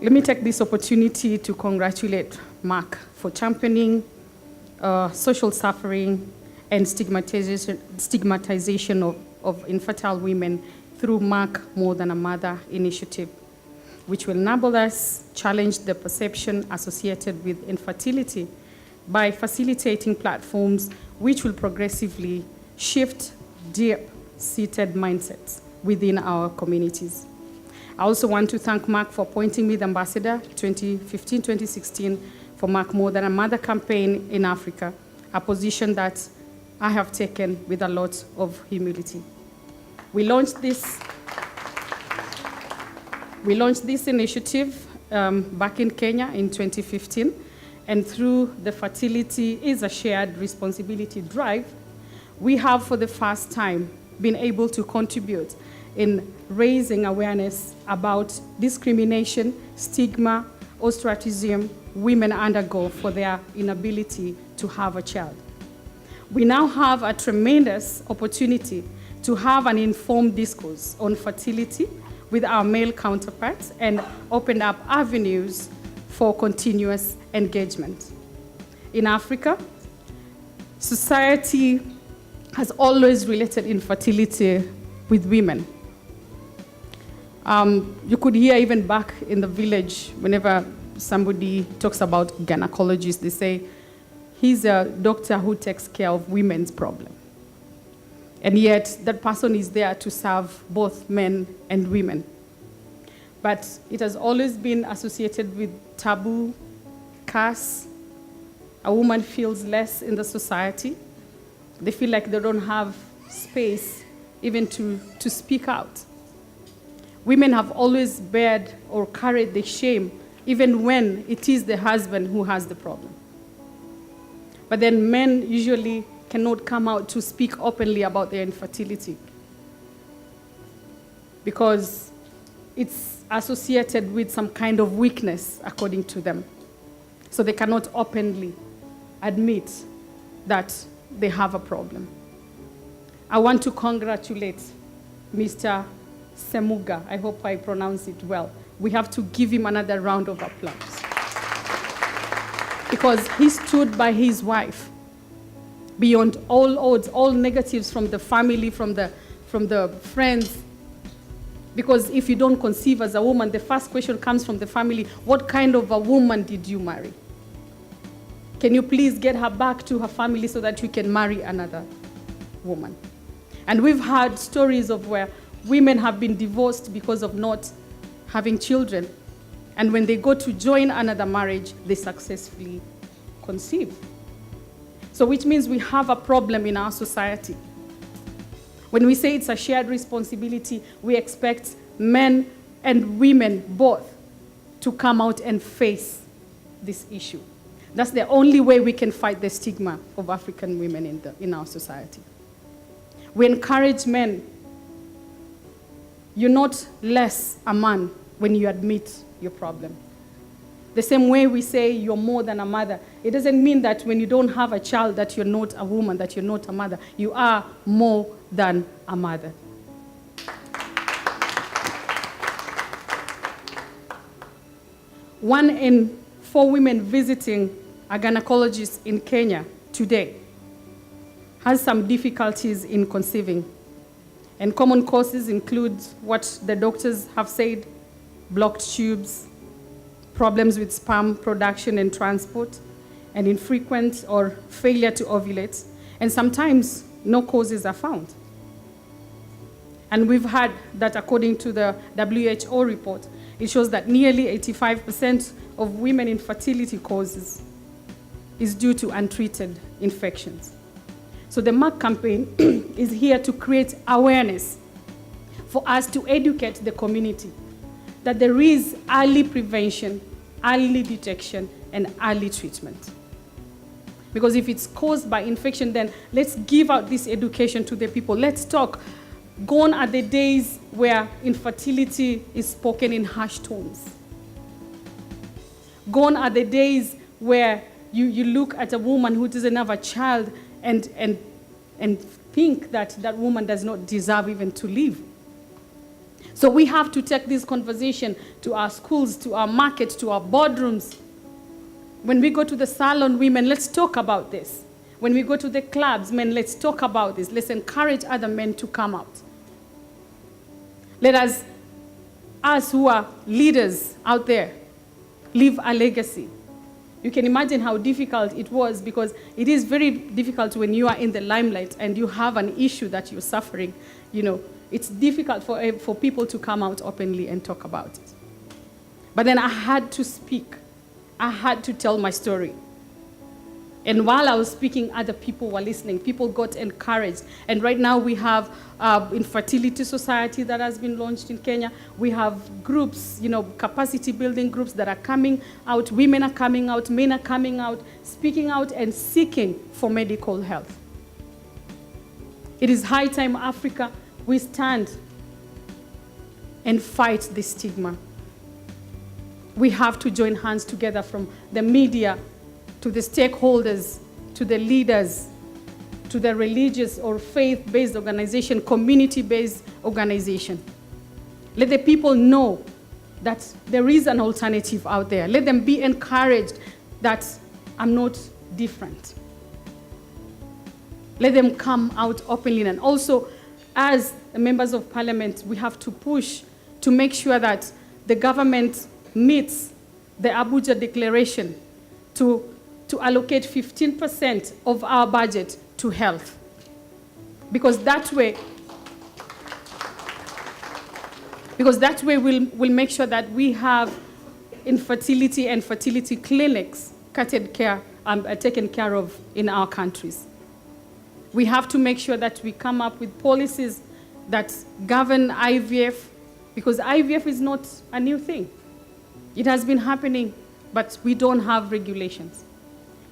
Let me take this opportunity to congratulate Merck for championing social suffering and stigmatization of infertile women through Merck More Than a Mother initiative, which will enable us challenge the perception associated with infertility by facilitating platforms which will progressively shift deep-seated mindsets within our communities. I also want to thank Merck for appointing me the ambassador 2015-2016 for Merck More Than a Mother campaign in Africa, a position that I have taken with a lot of humility. We launched this initiative back in Kenya in 2015, and through the Fertility is a Shared Responsibility drive, we have for the first time been able to contribute in raising awareness about discrimination, stigma, ostracism women undergo for their inability to have a child. We now have a tremendous opportunity to have an informed discourse on fertility with our male counterparts and open up avenues for continuous engagement. In Africa, society has always related infertility with women. You could hear even back in the village, whenever somebody talks about gynecologists, they say, he's a doctor who takes care of women's problem. And yet, that person is there to serve both men and women. But it has always been associated with taboo, curse. A woman feels less in the society. They feel like they don't have space even to speak out. Women have always bared or carried the shame, even when it is the husband who has the problem. But then men usually cannot come out to speak openly about their infertility because it's associated with some kind of weakness, according to them. So they cannot openly admit that they have a problem. I want to congratulate Mr. Semuga. I hope I pronounce it well. We have to give him another round of applause. Because he stood by his wife beyond all odds, all negatives from the family, from the friends. Because if you don't conceive as a woman, the first question comes from the family, what kind of a woman did you marry? Can you please get her back to her family so that you can marry another woman? And we've heard stories of where women have been divorced because of not having children. And when they go to join another marriage, they successfully conceive. So which means we have a problem in our society. When we say it's a shared responsibility, we expect men and women both to come out and face this issue. That's the only way we can fight the stigma of African women in our society. We encourage men. You're not less a man when you admit your problem. The same way we say you're more than a mother, it doesn't mean that when you don't have a child that you're not a woman, that you're not a mother. You are more than a mother. One in 4 women visiting a gynecologist in Kenya today has some difficulties in conceiving. And common causes include what the doctors have said: blocked tubes, problems with sperm production and transport, and infrequent or failure to ovulate. And sometimes no causes are found. And we've heard that according to the WHO report, it shows that nearly 85% of women infertility causes is due to untreated infections. So the Merck campaign is here to create awareness for us to educate the community that there is early prevention, early detection, and early treatment. Because if it's caused by infection, then let's give out this education to the people. Let's talk. Gone are the days where infertility is spoken in harsh tones. Gone are the days where you look at a woman who doesn't have a child and think that that woman does not deserve even to live. So we have to take this conversation to our schools, to our markets, to our boardrooms. When we go to the salon, women, let's talk about this. When we go to the clubs, men, let's talk about this. Let's encourage other men to come out. Let us who are leaders out there, leave a legacy. You can imagine how difficult it was, because it is very difficult when you are in the limelight and you have an issue that you're suffering. You know, it's difficult for people to come out openly and talk about it. But then I had to speak. I had to tell my story. And while I was speaking, other people were listening. People got encouraged. And right now we have infertility society that has been launched in Kenya. We have groups, capacity building groups that are coming out. Women are coming out, men are coming out, speaking out and seeking for medical health. It is high time, Africa, we stand and fight this stigma. We have to join hands together, from the media to the stakeholders, to the leaders, to the religious or faith-based organization, community-based organization. Let the people know that there is an alternative out there. Let them be encouraged that I'm not different. Let them come out openly. And also, as members of parliament, we have to push to make sure that the government meets the Abuja Declaration to allocate 15% of our budget to health. Because that way we'll make sure that we have infertility and fertility clinics taken care of in our countries. We have to make sure that we come up with policies that govern IVF, because IVF is not a new thing. It has been happening, but we don't have regulations.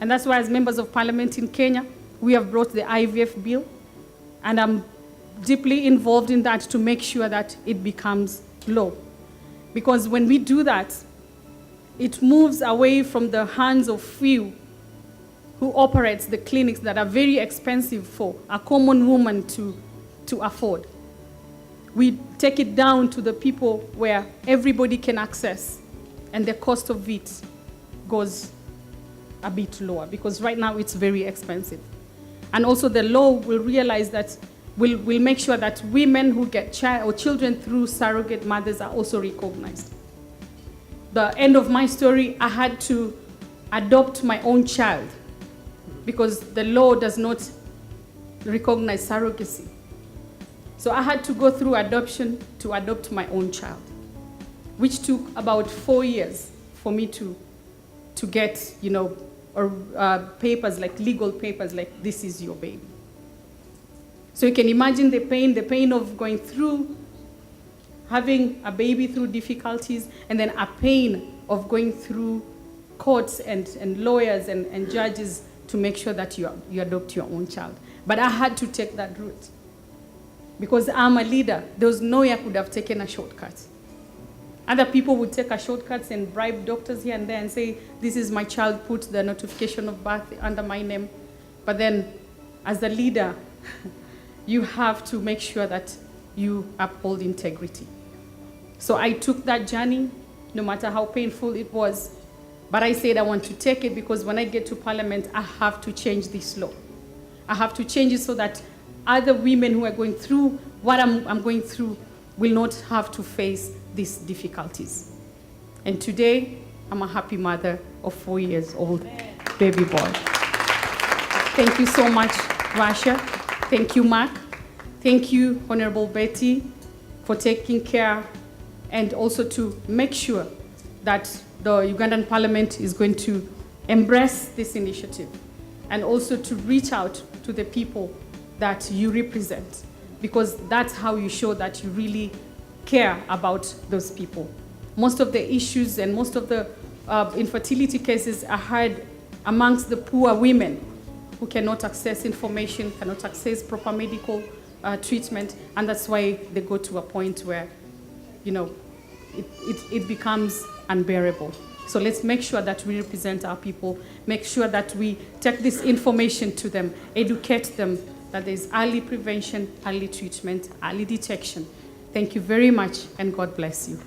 And that's why, as members of parliament in Kenya, we have brought the IVF bill, and I'm deeply involved in that to make sure that it becomes law. Because when we do that, it moves away from the hands of few who operates the clinics that are very expensive for a common woman to afford. We take it down to the people where everybody can access, and the cost of it goes a bit lower, because right now it's very expensive. And also the law will realize that we'll make sure that women who get children through surrogate mothers are also recognized. The end of my story, I had to adopt my own child because the law does not recognize surrogacy. So I had to go through adoption to adopt my own child, which took about 4 years for me to get, papers, like legal papers, like this is your baby. So you can imagine the pain of going through having a baby through difficulties, and then a pain of going through courts and lawyers and judges to make sure that you adopt your own child. But I had to take that route. Because I'm a leader, there was no way I could have taken a shortcut. Other people would take a shortcut and bribe doctors here and there and say, this is my child, put the notification of birth under my name. But then, as a leader, you have to make sure that you uphold integrity. So I took that journey, no matter how painful it was. But I said I want to take it because when I get to parliament, I have to change this law. I have to change it so that other women who are going through what I'm going through will not have to face these difficulties. And today, I'm a happy mother of 4 years old baby boy. Thank you so much, Rasha. Thank you, Mark. Thank you, Honorable Betty, for taking care and also to make sure that the Ugandan Parliament is going to embrace this initiative and also to reach out to the people that you represent, because that's how you show that you really care about those people. Most of the issues and most of the infertility cases are heard amongst the poor women who cannot access information, cannot access proper medical treatment, and that's why they go to a point where, it becomes unbearable. So let's make sure that we represent our people, make sure that we take this information to them, educate them, that there's early prevention, early treatment, early detection, Thank you very much, and God bless you.